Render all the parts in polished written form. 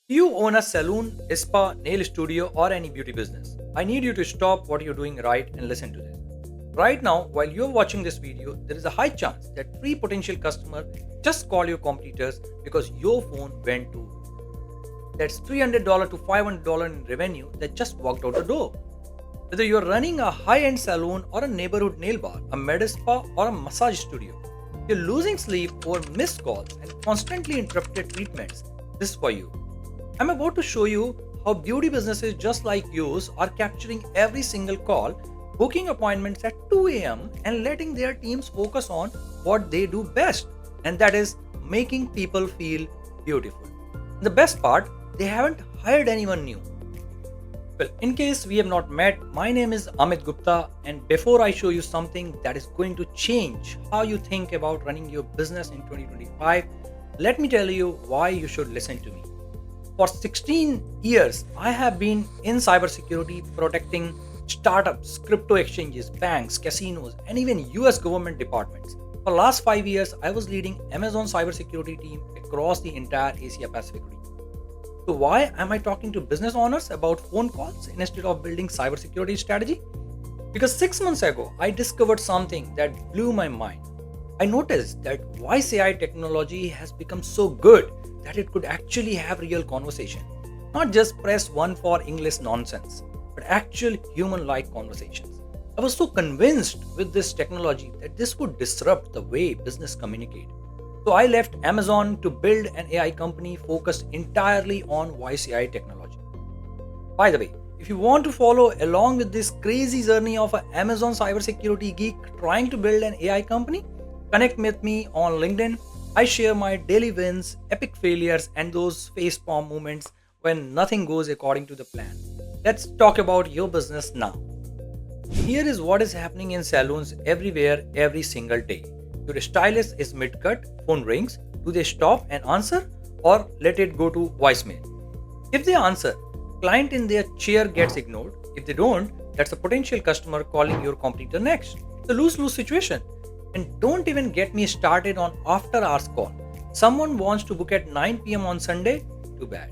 Do you own a salon, spa, nail studio, or any beauty business? I need you to stop what you're doing right and listen to this. Right now, while you're watching this video, there is a high chance that three potential customers just call your competitors because your phone went too low. That's $300 to $500 in revenue that just walked out the door. Whether you're running a high end salon or a neighborhood nail bar, a med spa, or a massage studio, you're losing sleep over missed calls and constantly interrupted treatments. This is for you. I'm about to show you how beauty businesses just like yours are capturing every single call, booking appointments at 2 a.m., and letting their teams focus on what they do best, and that is making people feel beautiful. The best part, they haven't hired anyone new. Well, in case we have not met, my name is Amit Gupta, and before I show you something that is going to change how you think about running your business in 2025, let me tell you why you should listen to me. For 16 years, I have been in cybersecurity protecting startups, crypto exchanges, banks, casinos, and even US government departments. For the last 5 years, I was leading Amazon cybersecurity team across the entire Asia Pacific region. So why am I talking to business owners about phone calls instead of building cybersecurity strategy? Because 6 months ago, I discovered something that blew my mind. I noticed that voice AI technology has become so good that it could actually have real conversation, not just press one for English nonsense, but actual human-like conversations. I was so convinced with this technology that this would disrupt the way business communicate. So I left Amazon to build an AI company focused entirely on voice AI technology. By the way, if you want to follow along with this crazy journey of an Amazon cybersecurity geek trying to build an AI company, connect with me on LinkedIn. I share my daily wins, epic failures, and those facepalm moments when nothing goes according to the plan. Let's talk about your business now. Here is what is happening in salons everywhere every single day. Your stylist is mid-cut, phone rings. Do they stop and answer or let it go to voicemail? If they answer, client in their chair gets ignored. If they don't, that's a potential customer calling your competitor next. It's a lose-lose situation. And don't even get me started on after hours call. Someone wants to book at 9 p.m. on Sunday? Too bad.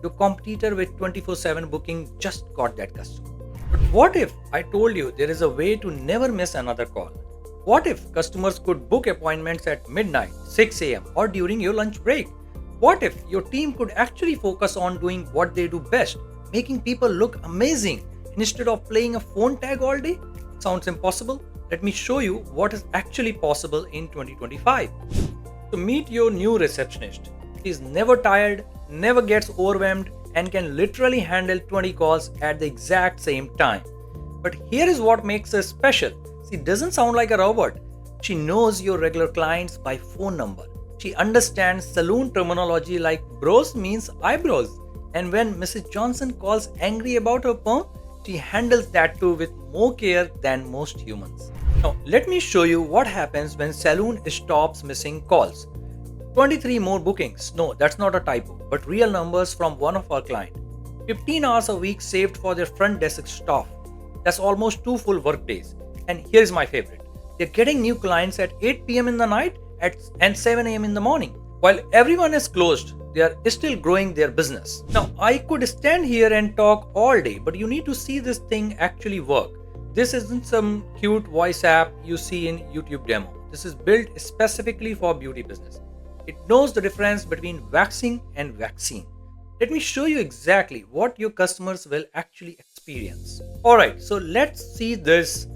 Your competitor with 24/7 booking just got that customer. But what if I told you there is a way to never miss another call? What if customers could book appointments at midnight, 6 a.m., or during your lunch break? What if your team could actually focus on doing what they do best, making people look amazing instead of playing a phone tag all day? Sounds impossible? Let me show you what is actually possible in 2025. So meet your new receptionist. She is never tired, never gets overwhelmed, and can literally handle 20 calls at the exact same time. But here is what makes her special. She doesn't sound like a robot. She knows your regular clients by phone number. She understands saloon terminology like bros means eyebrows. And when Mrs. Johnson calls angry about her perm, she handles that too with more care than most humans. Now, let me show you what happens when Saloon stops missing calls. 23 more bookings. No, that's not a typo, but real numbers from one of our clients. 15 hours a week saved for their front desk staff. That's almost 2 full work days. And here's my favorite. They're getting new clients at 8 p.m. in the night and 7 a.m. in the morning. While everyone is closed, they are still growing their business. Now, I could stand here and talk all day, but you need to see this thing actually work. This isn't some cute voice app you see in YouTube demo. This is built specifically for beauty business. It knows the difference between waxing and vaccine. Let me show you exactly what your customers will actually experience. Alright, so let's see this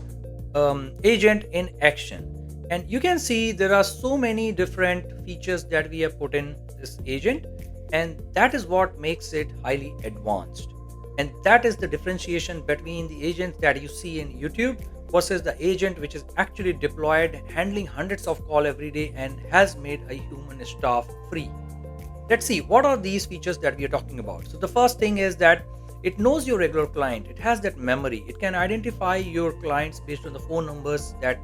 agent in action. And you can see there are so many different features that we have put in this agent, and that is what makes it highly advanced. And that is the differentiation between the agent that you see in YouTube versus the agent which is actually deployed, handling hundreds of calls every day and has made a human staff free. Let's see what are these features that we are talking about. So the first thing is that it knows your regular client. It has that memory. It can identify your clients based on the phone numbers that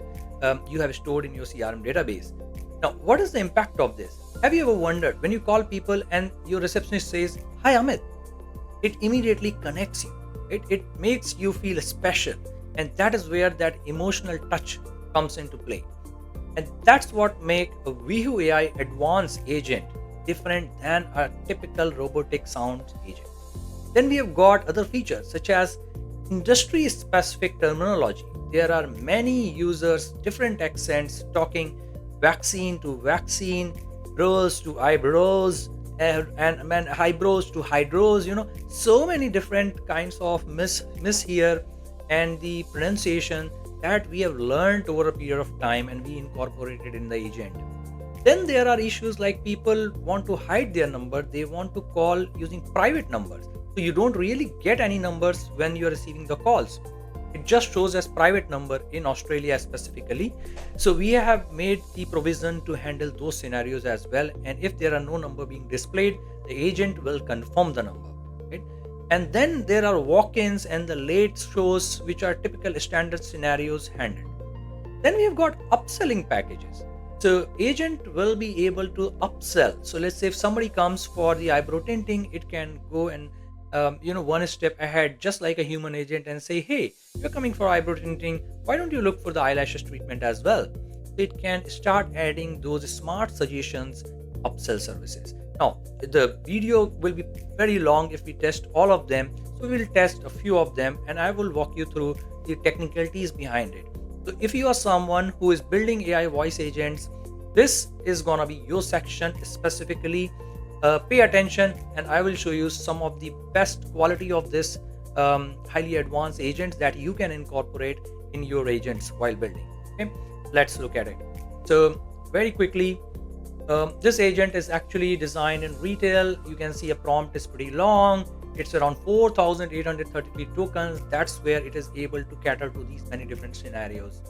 you have stored in your CRM database. Now, what is the impact of this? Have you ever wondered when you call people and your receptionist says, "Hi Amit," it immediately connects you. It makes you feel special. And that is where that emotional touch comes into play. And that's what makes a Vihu AI advanced agent different than a typical robotic sound agent. Then we have got other features such as industry specific terminology. There are many users, different accents talking vaccine to vaccine, brows to eyebrows, and eyebrows to hydros. So many different kinds of miss here, and the pronunciation that we have learned over a period of time and we incorporated in the agent. Then there are issues like people want to hide their number, they want to call using private numbers. So you don't really get any numbers when you are receiving the calls. It just shows as private number in Australia specifically. So we have made the provision to handle those scenarios as well. And if there are no number being displayed, the agent will confirm the number. Right? And then there are walk-ins and the late shows, which are typical standard scenarios handled. Then we have got upselling packages. So agent will be able to upsell. So let's say if somebody comes for the eyebrow tinting, it can go and one step ahead, just like a human agent, and say, hey, you're coming for eyebrow tinting, why don't you look for the eyelashes treatment as well? So it can start adding those smart suggestions, upsell services. Now the video will be very long if we test all of them, so we will test a few of them and I will walk you through the technicalities behind it. So if you are someone who is building AI voice agents, this is gonna be your section specifically. Pay attention and I will show you some of the best quality of this highly advanced agents that you can incorporate in your agents while building. Okay, let's look at it. So very quickly, this agent is actually designed in retail. You can see a prompt is pretty long. It's around 4,833 tokens. That's where it is able to cater to these many different scenarios.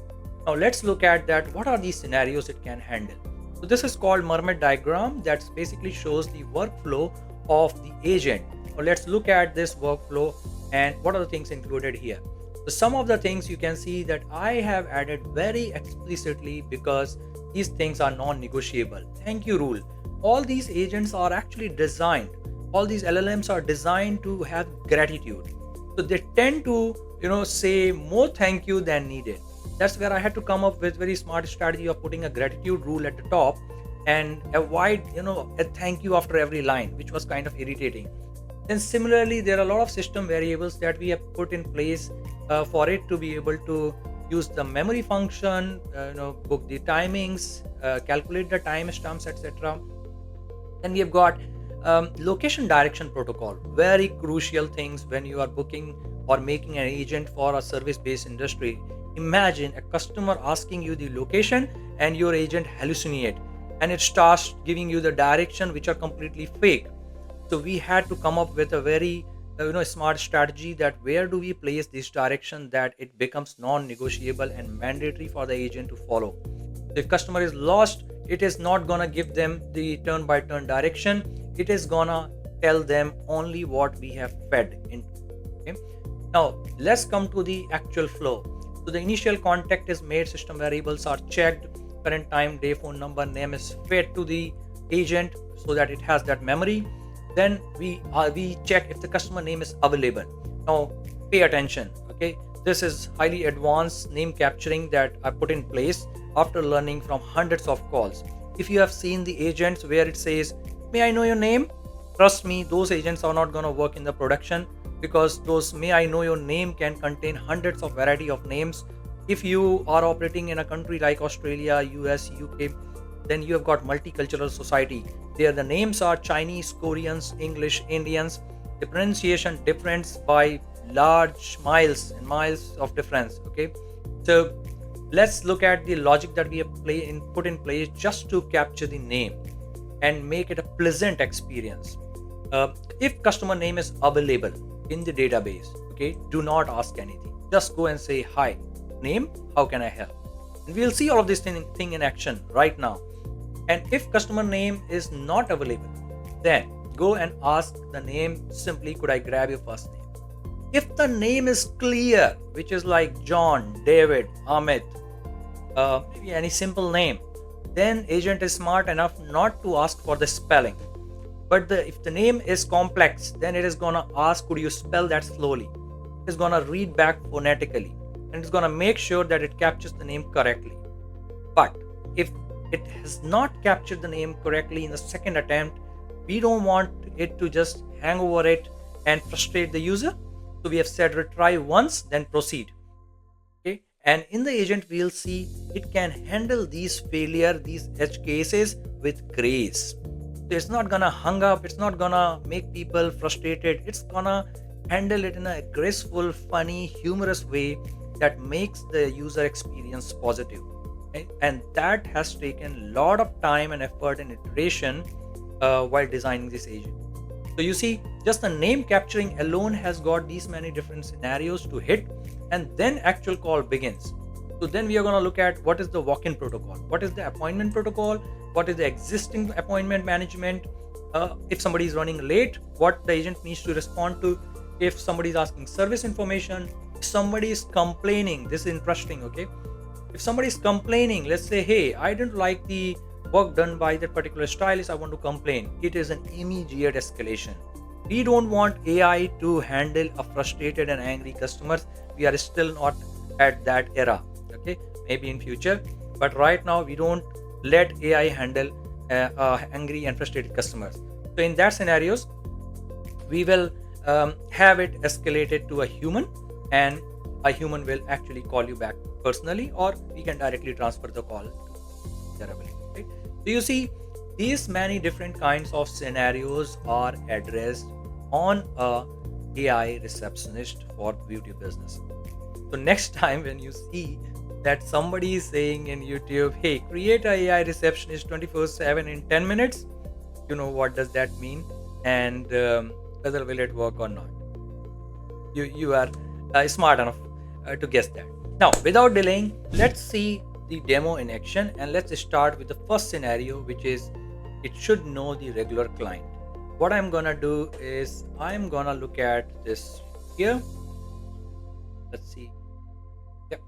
Now let's look at that. What are these scenarios it can handle? So this is called mermaid diagram. That basically shows the workflow of the agent. So let's look at this workflow and what are the things included here. So some of the things you can see that I have added very explicitly because these things are non-negotiable. Thank you rule. All these agents are actually designed. All these LLMs are designed to have gratitude. So they tend to, say more thank you than needed. That's where I had to come up with very smart strategy of putting a gratitude rule at the top and avoid, a thank you after every line, which was kind of irritating. Then similarly, there are a lot of system variables that we have put in place for it to be able to use the memory function, book the timings, calculate the timestamps, etc. Then we have got location direction protocol, very crucial things when you are booking or making an agent for a service-based industry. Imagine a customer asking you the location and your agent hallucinate and it starts giving you the direction which are completely fake. So we had to come up with a very smart strategy that where do we place this direction that it becomes non-negotiable and mandatory for the agent to follow. If customer is lost, it is not gonna give them the turn by turn direction. It is gonna tell them only what we have fed into. Okay. Now let's come to the actual flow. So the initial contact is made, system variables are checked, current time, day, phone number, name is fed to the agent so that it has that memory. Then we check if the customer name is available. Now pay attention. Okay, this is highly advanced name capturing that I put in place after learning from hundreds of calls. If you have seen the agents where it says, may I know your name? Trust me, those agents are not going to work in the production because those may I know your name can contain hundreds of variety of names. If you are operating in a country like Australia, US, UK, then you have got multicultural society. There the names are Chinese, Koreans, English, Indians. The pronunciation difference by large miles and miles of difference. Okay, so let's look at the logic that we have put in place just to capture the name and make it a pleasant experience. If customer name is available in the database, okay, do not ask anything. Just go and say, hi, name, how can I help? And we'll see all of this thing in action right now. And if customer name is not available, then go and ask the name simply, could I grab your first name? If the name is clear, which is like John, David, Amit, maybe any simple name, then agent is smart enough not to ask for the spelling. But if the name is complex, then it is gonna ask, could you spell that slowly? It's gonna read back phonetically and it's gonna make sure that it captures the name correctly. But if it has not captured the name correctly in the second attempt, We don't want it to just hang over it and frustrate the user. So we have said retry once, then proceed. Okay, and in the agent we'll see it can handle these failure, these edge cases with grace. So it's not gonna hung up, it's not gonna make people frustrated, it's gonna handle it in a graceful, funny, humorous way that makes the user experience positive. Okay? And that has taken a lot of time and effort and iteration while designing this agent. So you see, just the name capturing alone has got these many different scenarios to hit, and then actual call begins. So then we are going to look at what is the walk-in protocol, what is the appointment protocol, what is the existing appointment management, if somebody is running late, what the agent needs to respond to, if somebody is asking service information, if somebody is complaining. This is interesting, okay? If somebody is complaining, let's say, hey, I didn't like the work done by that particular stylist, I want to complain. It is an immediate escalation. We don't want AI to handle a frustrated and angry customers. We are still not at that era. Okay, maybe in future, but right now we don't let AI handle angry and frustrated customers. So in that scenarios, we will have it escalated to a human, and a human will actually call you back personally, or we can directly transfer the call to their ability. Right? So you see, these many different kinds of scenarios are addressed on a AI receptionist for beauty business. So next time when you see that somebody is saying in YouTube, hey, create a AI receptionist 24/7 in 10 minutes, you know what does that mean, and whether will it work or not. You are smart enough to guess that. Now, without delaying, let's see the demo in action, and let's start with the first scenario, which is it should know the regular client. What I'm gonna do is I'm gonna look at this here. Let's see. Yep.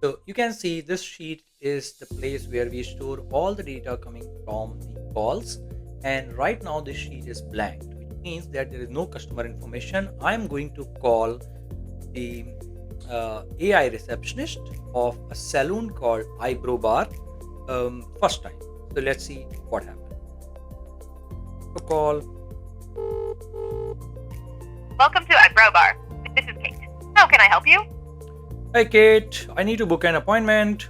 So you can see this sheet is the place where we store all the data coming from the calls, and right now this sheet is blank, which means that there is no customer information. I'm going to call the AI receptionist of a salon called Eyebrow Bar first time. So let's see what happens. So call. Welcome to Eyebrow Bar. This is Kate. How can I help you? Hi Kate, I need to book an appointment.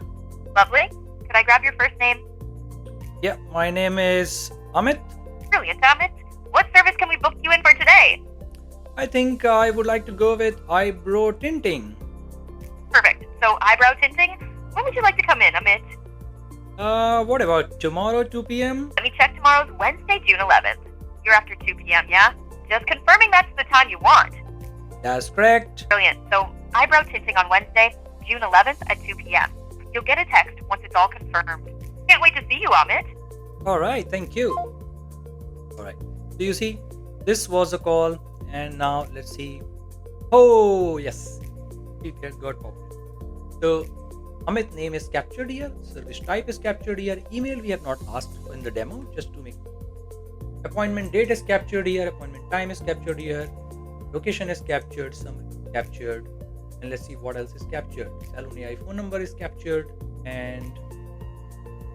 Lovely. Could I grab your first name? Yeah, my name is Amit. Brilliant, Amit. What service can we book you in for today? I think I would like to go with eyebrow tinting. Perfect. So eyebrow tinting? When would you like to come in, Amit? What about tomorrow 2 p.m.? Let me check tomorrow's Wednesday, June 11th. You're after 2 p.m., yeah? Just confirming that's the time you want. That's correct. Brilliant. So eyebrow tinting on Wednesday, June 11th at 2 p.m. You'll get a text once it's all confirmed. Can't wait to see you, Amit. Alright, thank you. Alright, so you see, this was a call, and now let's see. Oh, yes, it got popped. So Amit name is captured here, service type is captured here, email we have not asked in the demo, just to make. Appointment date is captured here, appointment time is captured here, location is captured, summary captured, and let's see what else is captured. Salon AI phone number is captured, and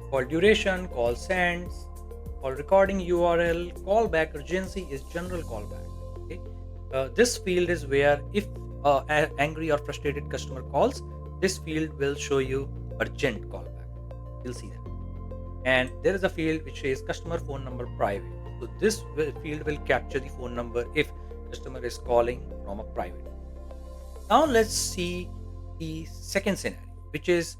call duration, call sends, call recording URL, callback urgency is general callback. Okay, this field is where if angry or frustrated customer calls, this field will show you urgent callback. You'll see that. And there is a field which says customer phone number private. So this field will capture the phone number if customer is calling from a private. Now let's see the second scenario, which is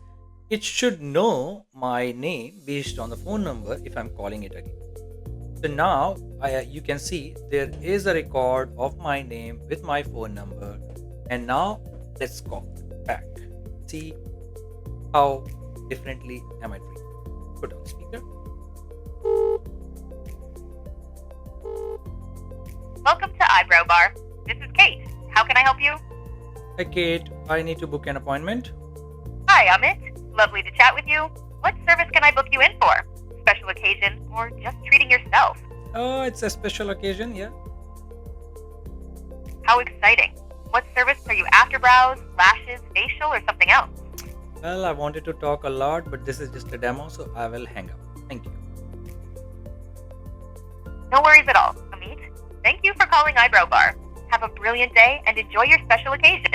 it should know my name based on the phone number if I'm calling it again. So now you can see there is a record of my name with my phone number, and now let's call back. See how differently am I treated. Put on speaker. Welcome to Eyebrow Bar. This is Kate. How can I help you? Hi Kate, I need to book an appointment. Hi, Amit. Lovely to chat with you. What service can I book you in for? Special occasion or just treating yourself? Oh, it's a special occasion, yeah. How exciting. What service are you after? Brows, lashes, facial, or something else? Well, I wanted to talk a lot, but this is just a demo, so I will hang up. Thank you. No worries at all, Amit. Thank you for calling Eyebrow Bar. Have a brilliant day and enjoy your special occasion.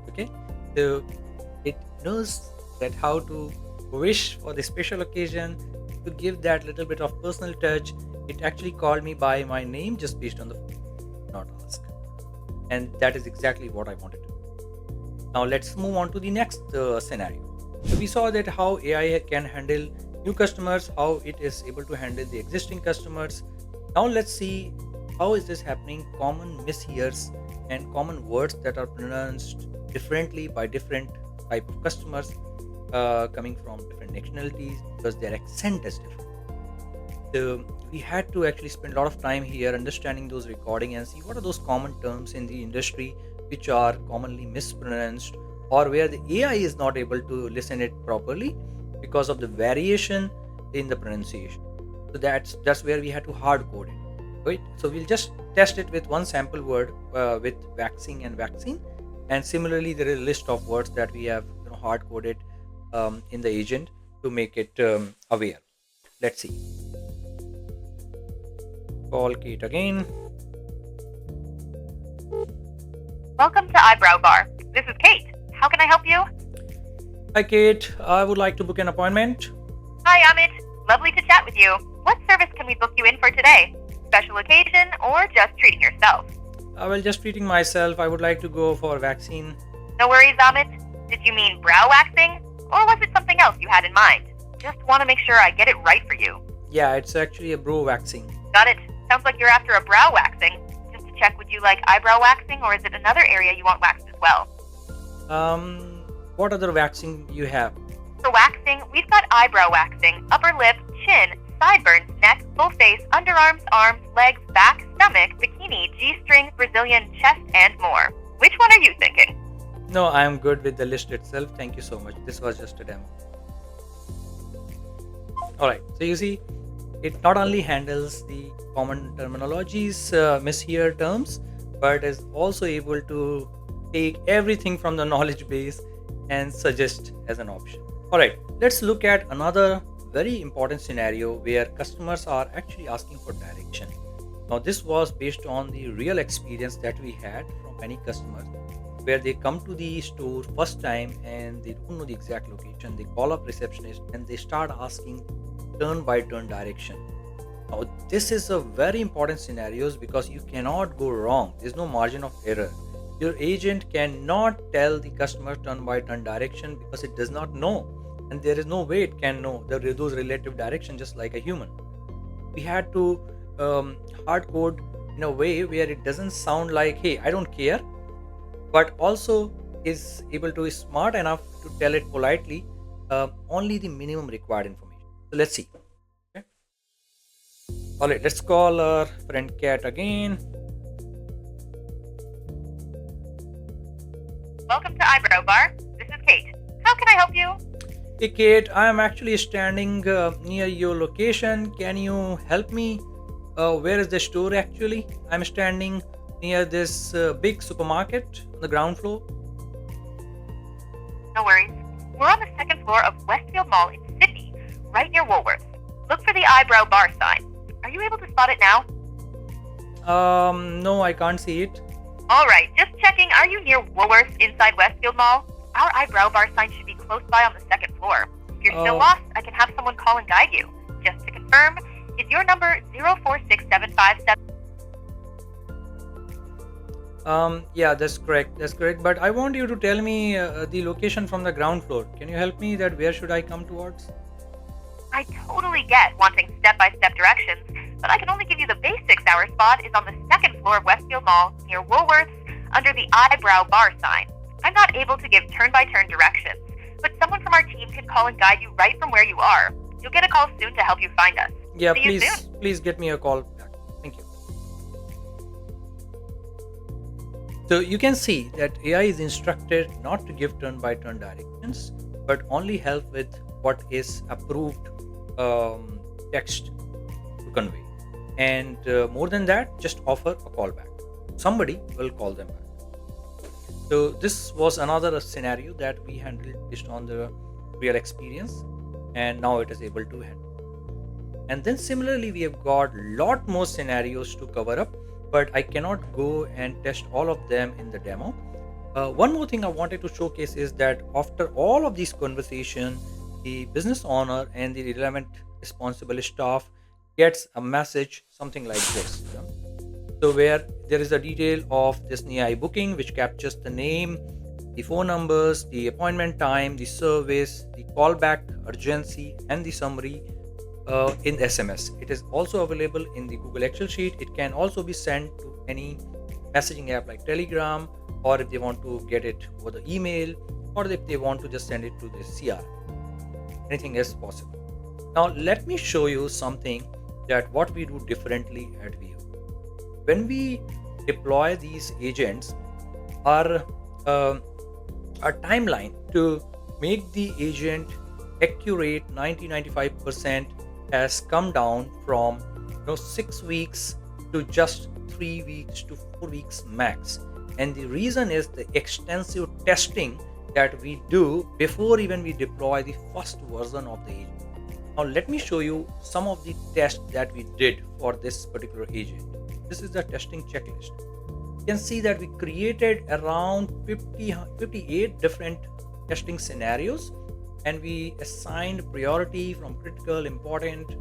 Okay, so it knows that how to wish for the special occasion, to give that little bit of personal touch. It actually called me by my name just based on the phone, not ask, and that is exactly what I wanted to do. Now let's move on to the next scenario. So we saw that how AI can handle new customers, how it is able to handle the existing customers. Now let's see how is this happening. Common mishears and common words that are pronounced differently by different type of customers, coming from different nationalities because their accent is different. So we had to actually spend a lot of time here understanding those recording and see what are those common terms in the industry which are commonly mispronounced, or where the AI is not able to listen it properly because of the variation in the pronunciation. So that's where we had to hard code it, right? So we'll just test it with one sample word, with vaccine and vaccine, and similarly there is a list of words that we have hard coded in the agent to make it aware. Let's see. Call Kate again. Welcome to Eyebrow Bar. This is Kate. How can I help you? Hi Kate, I would like to book an appointment. Hi, Amit. Lovely to chat with you. What service can we book you in for today? Special occasion or just treating yourself? Well, just treating myself. I would like to go for vaccine. No worries, Amit. Did you mean brow waxing? Or was it something else you had in mind? Just want to make sure I get it right for you. Yeah, it's actually a brow waxing. Got it. Sounds like you're after a brow waxing. Just to check, would you like eyebrow waxing or is it another area you want waxed as well? What other waxing you have? For waxing, we've got eyebrow waxing, upper lip, chin, sideburns, neck, full face, underarms, arms, legs, back, stomach, bikini, G-string, Brazilian, chest, and more. Which one are you thinking? No, I am good with the list itself. Thank you so much. This was just a demo. Alright, so you see, it not only handles the common terminologies, mishear terms, but is also able to take everything from the knowledge base and suggest as an option. Alright, let's look at another very important scenario where customers are actually asking for direction. Now, this was based on the real experience that we had from many customers, where they come to the store first time and they don't know the exact location. They call up receptionist and they start asking turn by turn direction. Now, this is a very important scenarios because you cannot go wrong. There's no margin of error. Your agent cannot tell the customer turn by turn direction because it does not know, and there is no way it can know those relative direction just like a human. We had to hard code in a way where it doesn't sound like, hey, I don't care, but also is able to be smart enough to tell it politely only the minimum required information. So let's see. Okay. All right, let's call our friend Cat again. Welcome to Eyebrow Bar. This is Kate. How can I help you? Hey Kate, I am actually standing near your location. Can you help me? Where is the store actually? I'm standing near this big supermarket on the ground floor. No worries. We're on the second floor of Westfield Mall in Sydney, right near Woolworths. Look for the Eyebrow Bar sign. Are you able to spot it now? No, I can't see it. Alright, just checking. Are you near Woolworths inside Westfield Mall? Our Eyebrow Bar sign should be close by on the second floor. If you're still lost, I can have someone call and guide you. Just to confirm, is your number 046757? Yeah, that's correct. That's correct. But I want you to tell me the location from the ground floor. Can you help me that where should I come towards? I totally get wanting step-by-step directions, but I can only give you the basics. Our spot is on the second floor of Westfield Mall, near Woolworths, under the Eyebrow Bar sign. I'm not able to give turn-by-turn directions, but someone from our team can call and guide you right from where you are. You'll get a call soon to help you find us. Yeah, See you soon. please get me a call back. Thank you. So you can see that AI is instructed not to give turn-by-turn directions, but only help with what is approved text to convey. And more than that, just offer a call back. Somebody will call them back. So this was another scenario that we handled based on the real experience, and now it is able to handle. And then similarly, we have got lot more scenarios to cover up, but I cannot go and test all of them in the demo. One more thing I wanted to showcase is that after all of these conversation, the business owner and the relevant responsible staff gets a message something like this. So where there is a detail of this AI booking, which captures the name, the phone numbers, the appointment time, the service, the callback urgency, and the summary in SMS. It is also available in the Google Excel sheet. It can also be sent to any messaging app like Telegram, or if they want to get it over the email, or if they want to just send it to the CR. Anything is possible. Now let me show you something that what we do differently at VO. When we deploy these agents, our our timeline to make the agent accurate 90-95% has come down from 6 weeks to just 3 weeks to 4 weeks max. And the reason is the extensive testing that we do before even we deploy the first version of the agent. Now let me show you some of the tests that we did for this particular agent. This is the testing checklist. You can see that we created around 58 different testing scenarios, and we assigned priority from critical, important,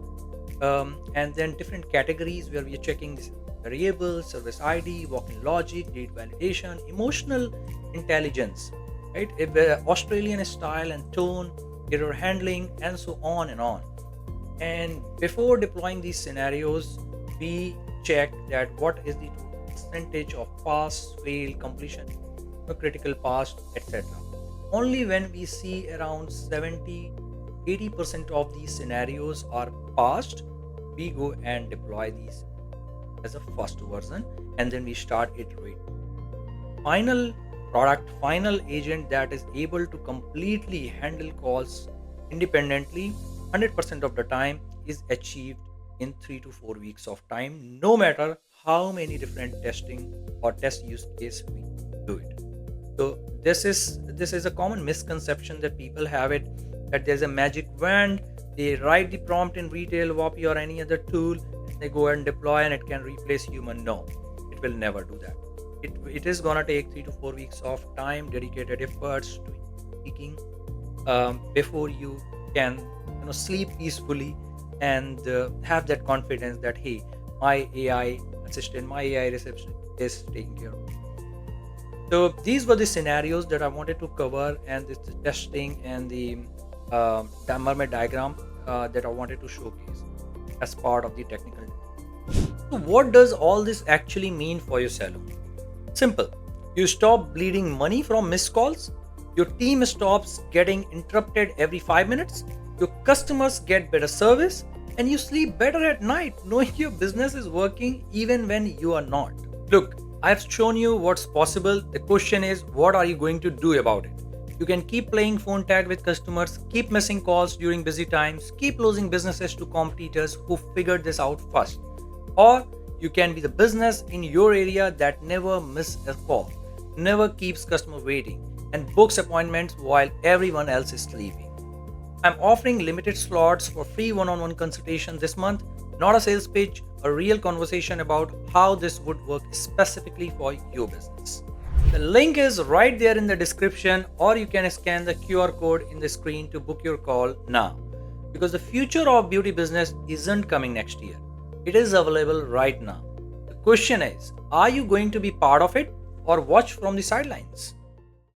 and then different categories where we are checking this variable, service ID, walk-in logic, date validation, emotional intelligence, right? If, Australian style and tone, error handling, and so on and on. And before deploying these scenarios, we check that what is the percentage of pass, fail, completion, critical pass, etc. Only when we see around 70-80% of these scenarios are passed, we go and deploy these as a first version, and then we start iterating. Final product, final agent that is able to completely handle calls independently 100% of the time is achieved in 3 to 4 weeks of time, no matter how many different testing or test use case we do it. So this is a common misconception that people have it, that there's a magic wand, they write the prompt in retail, WAPI or any other tool, and they go and deploy and it can replace human. No, it will never do that. It is gonna take 3 to 4 weeks of time, dedicated efforts to speaking before you can sleep peacefully and have that confidence that hey, my AI assistant, my AI receptionist is taking care of it. So these were the scenarios that I wanted to cover, and this the testing and the mermaid diagram that I wanted to showcase as part of the technical. So what does all this actually mean for your salon? Simple. You stop bleeding money from missed calls. Your team stops getting interrupted every 5 minutes. Your customers get better service, and you sleep better at night knowing your business is working even when you are not. Look, I've shown you what's possible. The question is, what are you going to do about it? You can keep playing phone tag with customers, keep missing calls during busy times, keep losing businesses to competitors who figured this out first. Or you can be the business in your area that never misses a call, never keeps customer waiting, and books appointments while everyone else is sleeping. I'm offering limited slots for free one-on-one consultation this month, not a sales pitch, a real conversation about how this would work specifically for your business. The link is right there in the description, or you can scan the QR code in the screen to book your call now. Because the future of beauty business isn't coming next year. It is available right now. The question is, are you going to be part of it or watch from the sidelines?